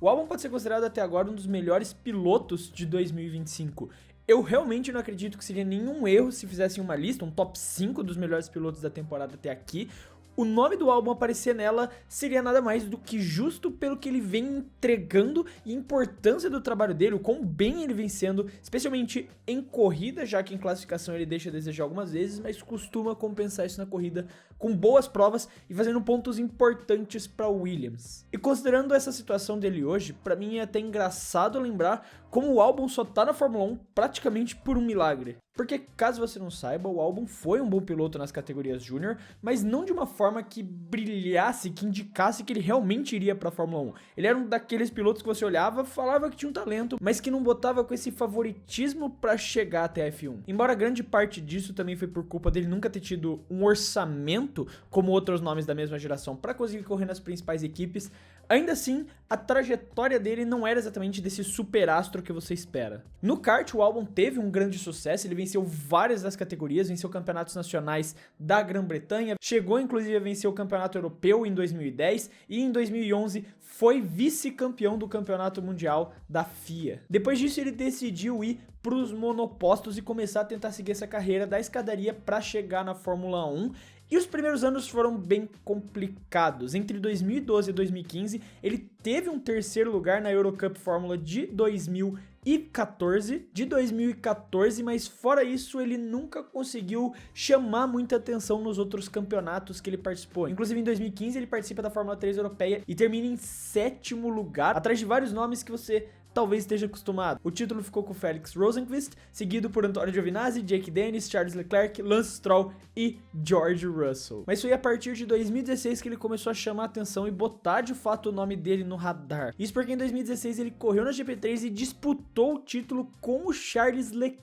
o álbum pode ser considerado até agora um dos melhores pilotos de 2025. Eu realmente não acredito que seria nenhum erro se fizessem uma lista, um top 5 dos melhores pilotos da temporada até aqui. O nome do álbum aparecer nela seria nada mais do que justo pelo que ele vem entregando e a importância do trabalho dele, o quão bem ele vem sendo, especialmente em corrida, já que em classificação ele deixa a desejar algumas vezes, mas costuma compensar isso na corrida com boas provas e fazendo pontos importantes para Williams. E considerando essa situação dele hoje, para mim é até engraçado lembrar como o álbum só tá na Fórmula 1 praticamente por um milagre. Porque, caso você não saiba, o álbum foi um bom piloto nas categorias Júnior, mas não de uma forma que brilhasse, que indicasse que ele realmente iria pra Fórmula 1. Ele era um daqueles pilotos que você olhava, falava que tinha um talento, mas que não botava com esse favoritismo pra chegar até a F1. Embora grande parte disso também foi por culpa dele nunca ter tido um orçamento, como outros nomes da mesma geração, pra conseguir correr nas principais equipes, ainda assim, a trajetória dele não era exatamente desse superastro que você espera. No kart, o álbum teve um grande sucesso, ele venceu várias das categorias, venceu campeonatos nacionais da Grã-Bretanha, chegou inclusive a vencer o campeonato europeu em 2010 e em 2011 foi vice-campeão do campeonato mundial da FIA. Depois disso ele decidiu ir para os monopostos e começar a tentar seguir essa carreira da escadaria para chegar na Fórmula 1. E os primeiros anos foram bem complicados. Entre 2012 e 2015, ele teve um terceiro lugar na Eurocup Fórmula de 2014, mas fora isso ele nunca conseguiu chamar muita atenção nos outros campeonatos que ele participou. Inclusive em 2015 ele participa da Fórmula 3 europeia e termina em 7º lugar, atrás de vários nomes que você talvez esteja acostumado. O título ficou com Felix Rosenqvist, seguido por Antonio Giovinazzi, Jake Dennis, Charles Leclerc, Lance Stroll e George Russell. Mas foi a partir de 2016 que ele começou a chamar a atenção e botar de fato o nome dele no radar. Isso porque em 2016 ele correu na GP3 e disputou o título com o Charles Leclerc.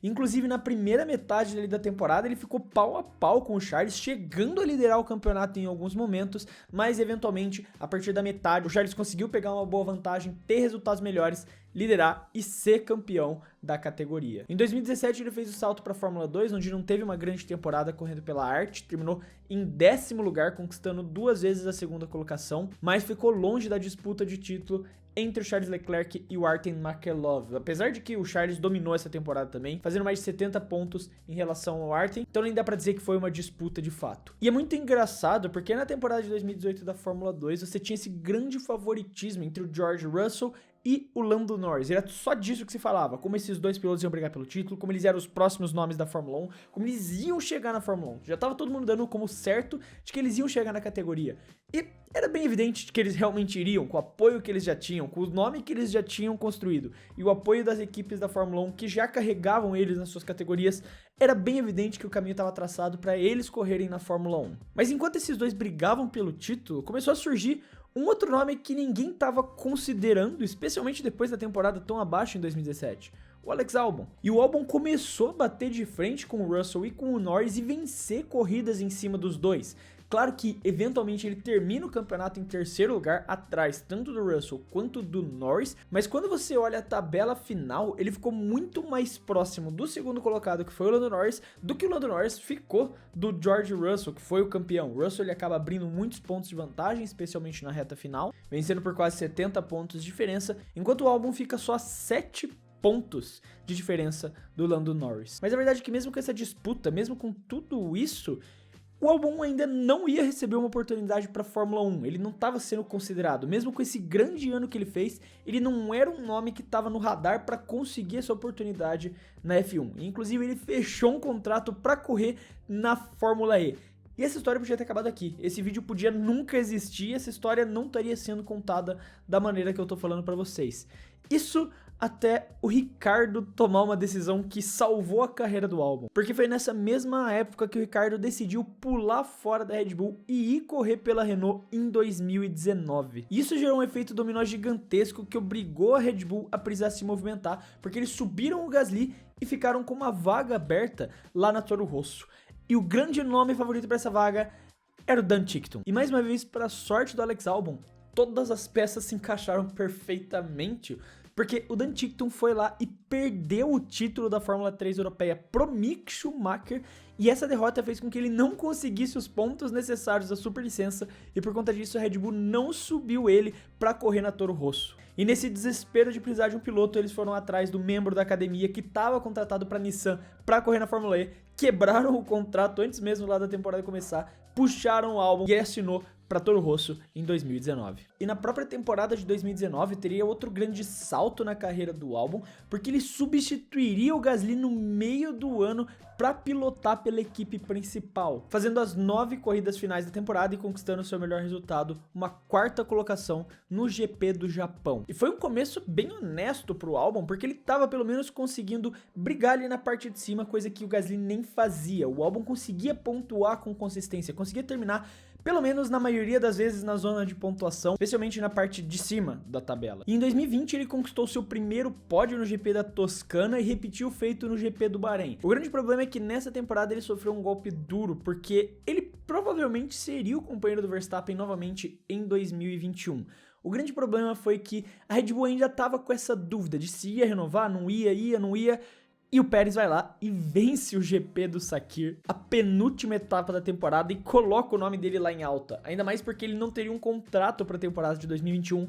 Inclusive na primeira metade da temporada ele ficou pau a pau com o Charles, chegando a liderar o campeonato em alguns momentos, mas eventualmente a partir da metade o Charles conseguiu pegar uma boa vantagem, ter resultados melhores, liderar e ser campeão da categoria. Em 2017 ele fez o salto para a Fórmula 2, onde não teve uma grande temporada correndo pela Arte, terminou em 10º lugar, conquistando 2 vezes a segunda colocação, mas ficou longe da disputa de título entre o Charles Leclerc e o Artem Makelov, apesar de que o Charles dominou essa temporada também, fazendo mais de 70 pontos em relação ao Artem, então nem dá pra dizer que foi uma disputa de fato. E é muito engraçado porque na temporada de 2018 da Fórmula 2 você tinha esse grande favoritismo entre o George Russell e o Lando Norris. Era só disso que se falava, como esses dois pilotos iam brigar pelo título, como eles eram os próximos nomes da Fórmula 1, como eles iam chegar na Fórmula 1. Já tava todo mundo dando como certo de que eles iam chegar na categoria. E era bem evidente que eles realmente iriam, com o apoio que eles já tinham, com o nome que eles já tinham construído e o apoio das equipes da Fórmula 1 que já carregavam eles nas suas categorias, era bem evidente que o caminho estava traçado para eles correrem na Fórmula 1. Mas enquanto esses dois brigavam pelo título, começou a surgir um outro nome que ninguém estava considerando, especialmente depois da temporada tão abaixo em 2017. O Alex Albon. E o Albon começou a bater de frente com o Russell e com o Norris e vencer corridas em cima dos dois. Claro que, eventualmente, ele termina o campeonato em 3º lugar, atrás tanto do Russell quanto do Norris, mas quando você olha a tabela final, ele ficou muito mais próximo do segundo colocado, que foi o Lando Norris, do que o Lando Norris ficou do George Russell, que foi o campeão. O Russell ele acaba abrindo muitos pontos de vantagem, especialmente na reta final, vencendo por quase 70 pontos de diferença, enquanto o Albon fica só a 7 pontos de diferença do Lando Norris. Mas a verdade é que mesmo com essa disputa, mesmo com tudo isso, o Albon ainda não ia receber uma oportunidade para a Fórmula 1, ele não estava sendo considerado, mesmo com esse grande ano que ele fez, ele não era um nome que estava no radar para conseguir essa oportunidade na F1, inclusive ele fechou um contrato para correr na Fórmula E. E essa história podia ter acabado aqui, esse vídeo podia nunca existir, essa história não estaria sendo contada da maneira que eu tô falando para vocês. Isso até o Ricciardo tomar uma decisão que salvou a carreira do Albon, porque foi nessa mesma época que o Ricciardo decidiu pular fora da Red Bull e ir correr pela Renault em 2019. Isso gerou um efeito dominó gigantesco que obrigou a Red Bull a precisar se movimentar, porque eles subiram o Gasly e ficaram com uma vaga aberta lá na Toro Rosso. E o grande nome favorito para essa vaga era o Dan Ticktum. E mais uma vez, para a sorte do Alex Albon, todas as peças se encaixaram perfeitamente. porque o Dan Ticktum foi lá e perdeu o título da Fórmula 3 europeia pro Mick Schumacher, e essa derrota fez com que ele não conseguisse os pontos necessários da superlicença, e por conta disso a Red Bull não subiu ele para correr na Toro Rosso. E nesse desespero de precisar de um piloto, eles foram atrás do membro da academia que estava contratado para Nissan para correr na Fórmula E, quebraram o contrato antes mesmo lá da temporada começar, puxaram o Albon e ele assinou para Toro Rosso em 2019. E na própria temporada de 2019 teria outro grande salto na carreira do Albon, porque ele substituiria o Gasly no meio do ano para pilotar pela equipe principal, fazendo as 9 corridas finais da temporada e conquistando seu melhor resultado, uma 4ª colocação no GP do Japão. E foi um começo bem honesto pro Albon, porque ele tava pelo menos conseguindo brigar ali na parte de cima, coisa que o Gasly nem fazia. O Albon conseguia pontuar com consistência, conseguia terminar pelo menos na maioria das vezes na zona de pontuação, especialmente na parte de cima da tabela. E em 2020 ele conquistou seu primeiro pódio no GP da Toscana e repetiu o feito no GP do Bahrein. O grande problema é que nessa temporada ele sofreu um golpe duro, porque ele provavelmente seria o companheiro do Verstappen novamente em 2021. O grande problema foi que a Red Bull ainda estava com essa dúvida de se ia renovar, não ia. E o Pérez vai lá e vence o GP do Sakir, a penúltima etapa da temporada, e coloca o nome dele lá em alta. Ainda mais porque ele não teria um contrato para a temporada de 2021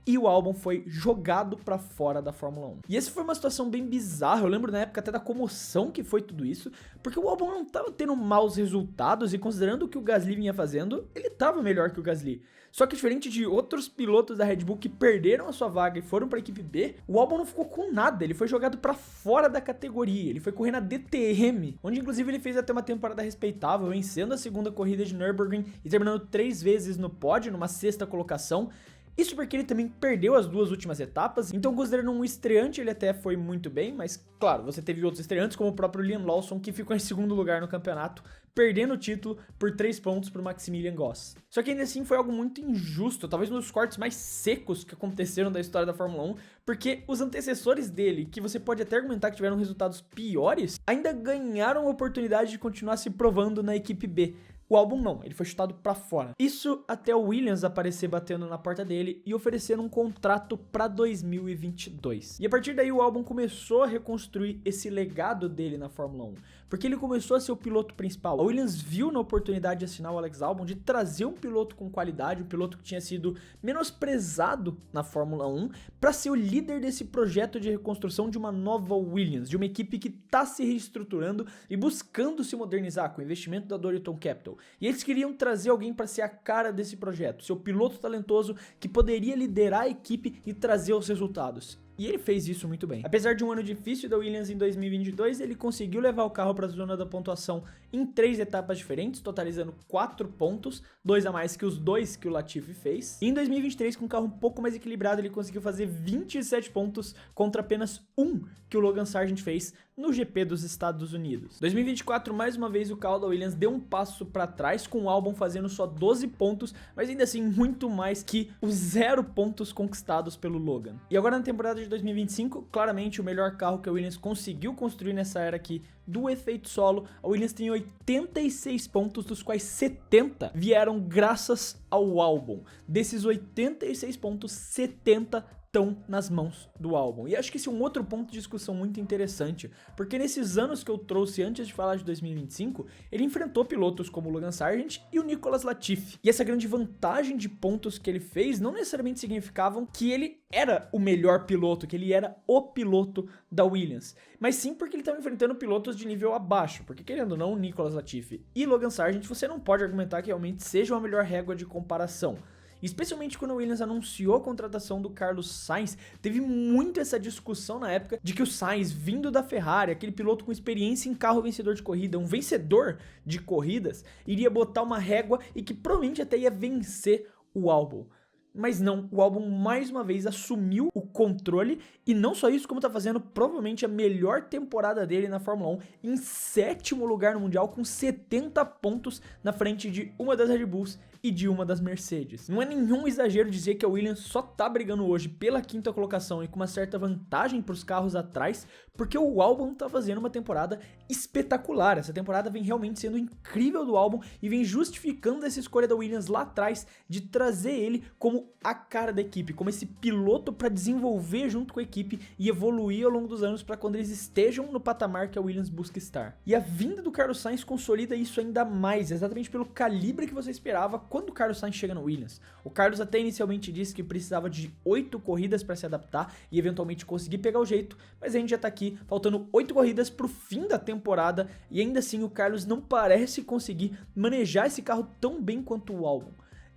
e o Albon foi jogado para fora da Fórmula 1. E essa foi uma situação bem bizarra, eu lembro na época até da comoção que foi tudo isso, porque o Albon não estava tendo maus resultados e considerando o que o Gasly vinha fazendo, ele estava melhor que o Gasly. Só que diferente de outros pilotos da Red Bull que perderam a sua vaga e foram para a equipe B, o Albon não ficou com nada, ele foi jogado para fora da categoria, ele foi correr na DTM, onde inclusive ele fez até uma temporada respeitável, vencendo a 2ª corrida de Nürburgring e terminando 3 vezes no pódio, numa 6ª colocação. Isso porque ele também perdeu as 2 últimas etapas, então considerando um estreante ele até foi muito bem, mas claro, você teve outros estreantes como o próprio Liam Lawson que ficou em 2º lugar no campeonato, perdendo o título por 3 pontos para o Maximilian Goss. Só que ainda assim foi algo muito injusto, talvez um dos cortes mais secos que aconteceram da história da Fórmula 1, porque os antecessores dele, que você pode até argumentar que tiveram resultados piores, ainda ganharam a oportunidade de continuar se provando na equipe B. O Albon não, ele foi chutado pra fora. Isso até o Williams aparecer batendo na porta dele e oferecendo um contrato pra 2022. E a partir daí o Albon começou a reconstruir esse legado dele na Fórmula 1, porque ele começou a ser o piloto principal. A Williams viu na oportunidade de assinar o Alex Albon, de trazer um piloto com qualidade, um piloto que tinha sido menosprezado na Fórmula 1, pra ser o líder desse projeto de reconstrução de uma nova Williams, de uma equipe que tá se reestruturando e buscando se modernizar com o investimento da Dorilton Capital. E eles queriam trazer alguém para ser a cara desse projeto, ser o piloto talentoso que poderia liderar a equipe e trazer os resultados. E ele fez isso muito bem. Apesar de um ano difícil da Williams em 2022, ele conseguiu levar o carro para a zona da pontuação em 3 etapas diferentes, totalizando 4 pontos, 2 a mais que os 2 que o Latifi fez. E em 2023, com um carro um pouco mais equilibrado, ele conseguiu fazer 27 pontos contra apenas 1 que o Logan Sargent fez no GP dos Estados Unidos. 2024, mais uma vez, o carro da Williams deu um passo para trás, com o Albon fazendo só 12 pontos, mas ainda assim muito mais que os 0 pontos conquistados pelo Logan. E agora na temporada de 2025, claramente o melhor carro que a Williams conseguiu construir nessa era aqui do efeito solo, a Williams tem 86 pontos, dos quais 70 vieram graças ao Albon. Desses 86 pontos, 70 estão nas mãos do Albon. E acho que esse é um outro ponto de discussão muito interessante, porque nesses anos que eu trouxe antes de falar de 2025, ele enfrentou pilotos como o Logan Sargent e o Nicolas Latifi. E essa grande vantagem de pontos que ele fez não necessariamente significavam que ele era o melhor piloto, que ele era o piloto da Williams, mas sim porque ele estava enfrentando pilotos de nível abaixo, porque querendo ou não, o Nicolas Latifi e Logan Sargent, você não pode argumentar que realmente seja a melhor régua de comparação. Especialmente quando a Williams anunciou a contratação do Carlos Sainz, teve muito essa discussão na época de que o Sainz, vindo da Ferrari, aquele piloto com experiência em carro vencedor de corrida, um vencedor de corridas, iria botar uma régua e que provavelmente até ia vencer o Albon. Mas não, o Albon mais uma vez assumiu o controle e não só isso, como tá fazendo provavelmente a melhor temporada dele na Fórmula 1, em 7º lugar no Mundial com 70 pontos na frente de uma das Red Bulls e de uma das Mercedes. Não é nenhum exagero dizer que a Williams só tá brigando hoje pela 5ª colocação e com uma certa vantagem para os carros atrás, porque o Albon tá fazendo uma temporada espetacular. Essa temporada vem realmente sendo incrível do Albon e vem justificando essa escolha da Williams lá atrás de trazer ele como a cara da equipe, como esse piloto para desenvolver junto com a equipe e evoluir ao longo dos anos para quando eles estejam no patamar que a Williams busca estar. E a vinda do Carlos Sainz consolida isso ainda mais, exatamente pelo calibre que você esperava quando o Carlos Sainz chega no Williams. O Carlos até inicialmente disse que precisava de 8 corridas para se adaptar e eventualmente conseguir pegar o jeito, mas a gente já tá aqui, faltando 8 corridas pro fim da temporada e ainda assim o Carlos não parece conseguir manejar esse carro tão bem quanto o Albon.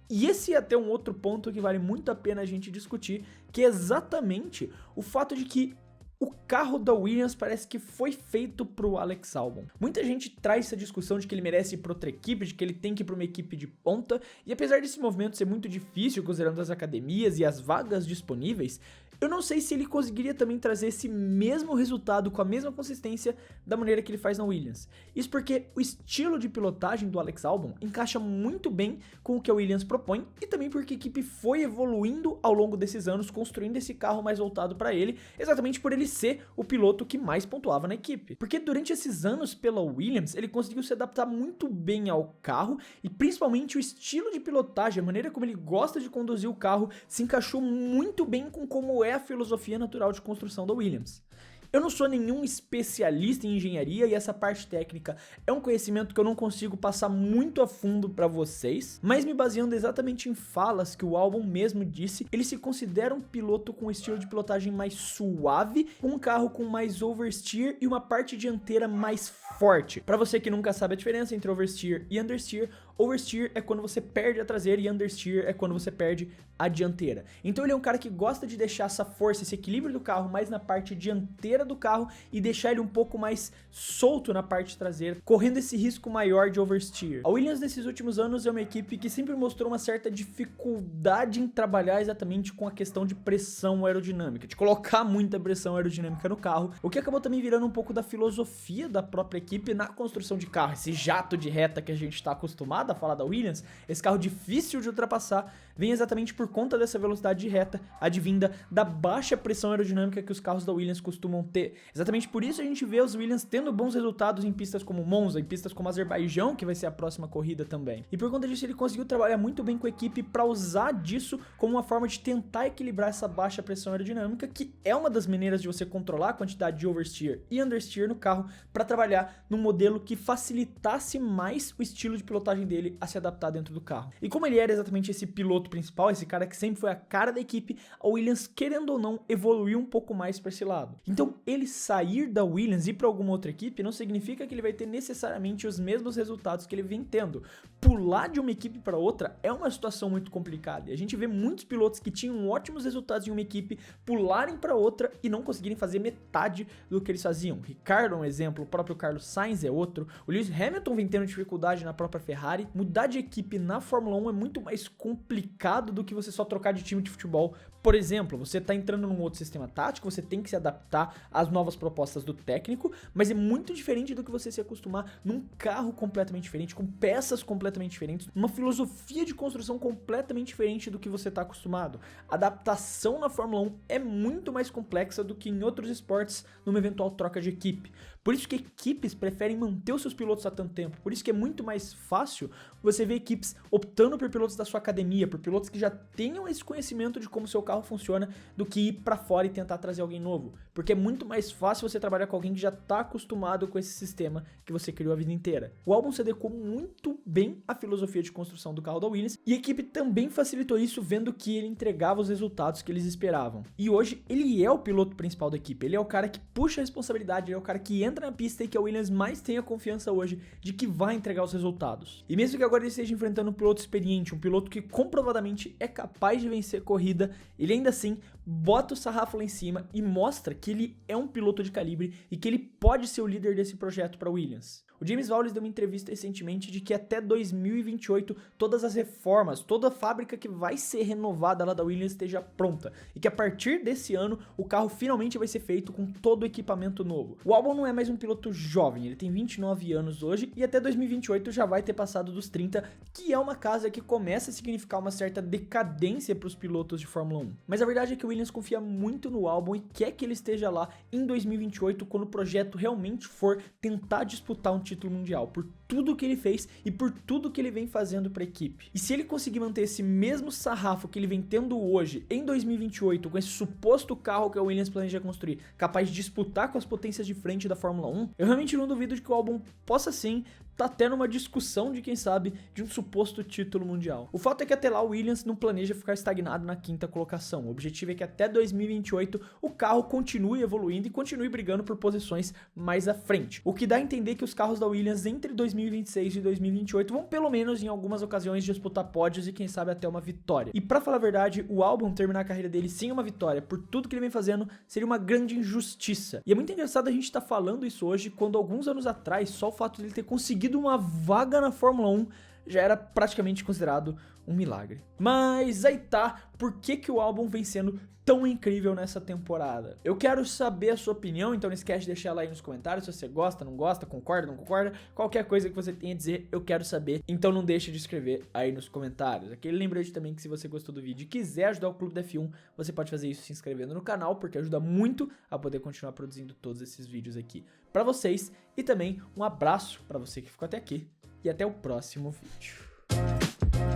E esse é até um outro ponto que vale muito a pena a gente discutir, que é exatamente o fato de que o carro da Williams parece que foi feito pro Alex Albon. Muita gente traz essa discussão de que ele merece ir pra outra equipe, de que ele tem que ir pra uma equipe de ponta, e apesar desse movimento ser muito difícil considerando as academias e as vagas disponíveis, eu não sei se ele conseguiria também trazer esse mesmo resultado com a mesma consistência da maneira que ele faz na Williams. Isso porque o estilo de pilotagem do Alex Albon encaixa muito bem com o que a Williams propõe e também porque a equipe foi evoluindo ao longo desses anos, construindo esse carro mais voltado para ele, exatamente por ele ser o piloto que mais pontuava na equipe. Porque durante esses anos pela Williams, ele conseguiu se adaptar muito bem ao carro e principalmente o estilo de pilotagem, a maneira como ele gosta de conduzir o carro, se encaixou muito bem com como é a filosofia natural de construção da Williams. Eu não sou nenhum especialista em engenharia e essa parte técnica é um conhecimento que eu não consigo passar muito a fundo para vocês, mas me baseando exatamente em falas que o Albon mesmo disse, ele se considera um piloto com um estilo de pilotagem mais suave, um carro com mais oversteer e uma parte dianteira mais forte. Para você que nunca sabe a diferença entre oversteer e understeer, oversteer é quando você perde a traseira e understeer é quando você perde a dianteira. Então ele é um cara que gosta de deixar essa força, esse equilíbrio do carro mais na parte dianteira do carro e deixar ele um pouco mais solto na parte traseira, correndo esse risco maior de oversteer. A Williams nesses últimos anos é uma equipe que sempre mostrou uma certa dificuldade em trabalhar exatamente com a questão de pressão aerodinâmica, de colocar muita pressão aerodinâmica no carro, o que acabou também virando um pouco da filosofia da própria equipe na construção de carro. Esse jato de reta que a gente está acostumado a falar da Williams, esse carro difícil de ultrapassar, vem exatamente por conta dessa velocidade de reta, advinda da baixa pressão aerodinâmica que os carros da Williams costumam ter. Exatamente por isso a gente vê os Williams tendo bons resultados em pistas como Monza, em pistas como Azerbaijão, que vai ser a próxima corrida também. E por conta disso ele conseguiu trabalhar muito bem com a equipe para usar disso como uma forma de tentar equilibrar essa baixa pressão aerodinâmica, que é uma das maneiras de você controlar a quantidade de oversteer e understeer no carro, para trabalhar num modelo que facilitasse mais o estilo de pilotagem dele a se adaptar dentro do carro. E como ele era exatamente esse piloto principal, esse cara que sempre foi a cara da equipe, a Williams, querendo ou não, evoluiu um pouco mais para esse lado. Então ele sair da Williams e ir para alguma outra equipe não significa que ele vai ter necessariamente os mesmos resultados que ele vem tendo. Pular de uma equipe para outra é uma situação muito complicada e a gente vê muitos pilotos que tinham ótimos resultados em uma equipe pularem para outra e não conseguirem fazer metade do que eles faziam. Ricardo é um exemplo, o próprio Carlos Sainz é outro, o Lewis Hamilton vem tendo dificuldade na própria Ferrari. Mudar de equipe na Fórmula 1 é muito mais complicado do que você só trocar de time de futebol. Por exemplo, você está entrando num outro sistema tático, você tem que se adaptar às novas propostas do técnico, mas é muito diferente do que você se acostumar num carro completamente diferente, com peças completamente diferentes, uma filosofia de construção completamente diferente do que você está acostumado. A adaptação na Fórmula 1 é muito mais complexa do que em outros esportes numa eventual troca de equipe. Por isso que equipes preferem manter os seus pilotos há tanto tempo. Por isso que é muito mais fácil você ver equipes optando por pilotos da sua academia, por pilotos que já tenham esse conhecimento de como o seu carro funciona, do que ir para fora e tentar trazer alguém novo. Porque é muito mais fácil você trabalhar com alguém que já está acostumado com esse sistema que você criou a vida inteira. O Albon se adequou muito bem à filosofia de construção do carro da Williams e a equipe também facilitou isso vendo que ele entregava os resultados que eles esperavam. E hoje ele é o piloto principal da equipe, ele é o cara que puxa a responsabilidade, ele é o cara que entra na pista e que a Williams mais tem a confiança hoje de que vai entregar os resultados. E mesmo que agora ele esteja enfrentando um piloto experiente, um piloto que comprovadamente é capaz de vencer corrida, ele ainda assim bota o sarrafo lá em cima e mostra que ele é um piloto de calibre e que ele pode ser o líder desse projeto para Williams. O James Vowles deu uma entrevista recentemente de que até 2028 todas as reformas, toda a fábrica que vai ser renovada lá da Williams esteja pronta e que a partir desse ano o carro finalmente vai ser feito com todo o equipamento novo. O Albon não é mais um piloto jovem, ele tem 29 anos hoje e até 2028 já vai ter passado dos 30, que é uma casa que começa a significar uma certa decadência para os pilotos de Fórmula 1. Mas a verdade é que o Williams confia muito no Albon e quer que ele esteja lá em 2028 quando o projeto realmente for tentar disputar um título mundial, por tudo que ele fez e por tudo que ele vem fazendo para a equipe. E se ele conseguir manter esse mesmo sarrafo que ele vem tendo hoje em 2028, com esse suposto carro que a Williams planeja construir, capaz de disputar com as potências de frente da Fórmula 1, eu realmente não duvido de que o Albon possa sim tá tendo uma discussão de, quem sabe, de um suposto título mundial. O fato é que até lá o Williams não planeja ficar estagnado na 5ª colocação. O objetivo é que até 2028 o carro continue evoluindo e continue brigando por posições mais à frente. O que dá a entender que os carros da Williams entre 2026 e 2028 vão pelo menos em algumas ocasiões disputar pódios e quem sabe até uma vitória. E pra falar a verdade, o Albon terminar a carreira dele sem uma vitória por tudo que ele vem fazendo seria uma grande injustiça. E é muito engraçado a gente estar falando isso hoje quando alguns anos atrás só o fato de ele ter conseguido uma vaga na Fórmula 1 já era praticamente considerado um milagre. Mas aí tá, por que o Albon vem sendo tão incrível nessa temporada? Eu quero saber a sua opinião, então não esquece de deixar ela aí nos comentários, se você gosta, não gosta, concorda, não concorda, qualquer coisa que você tenha a dizer, eu quero saber, então não deixe de escrever aí nos comentários. Aquele lembrete também que se você gostou do vídeo e quiser ajudar o Clube da F1, você pode fazer isso se inscrevendo no canal, porque ajuda muito a poder continuar produzindo todos esses vídeos aqui pra vocês, e também um abraço pra você que ficou até aqui, e até o próximo vídeo.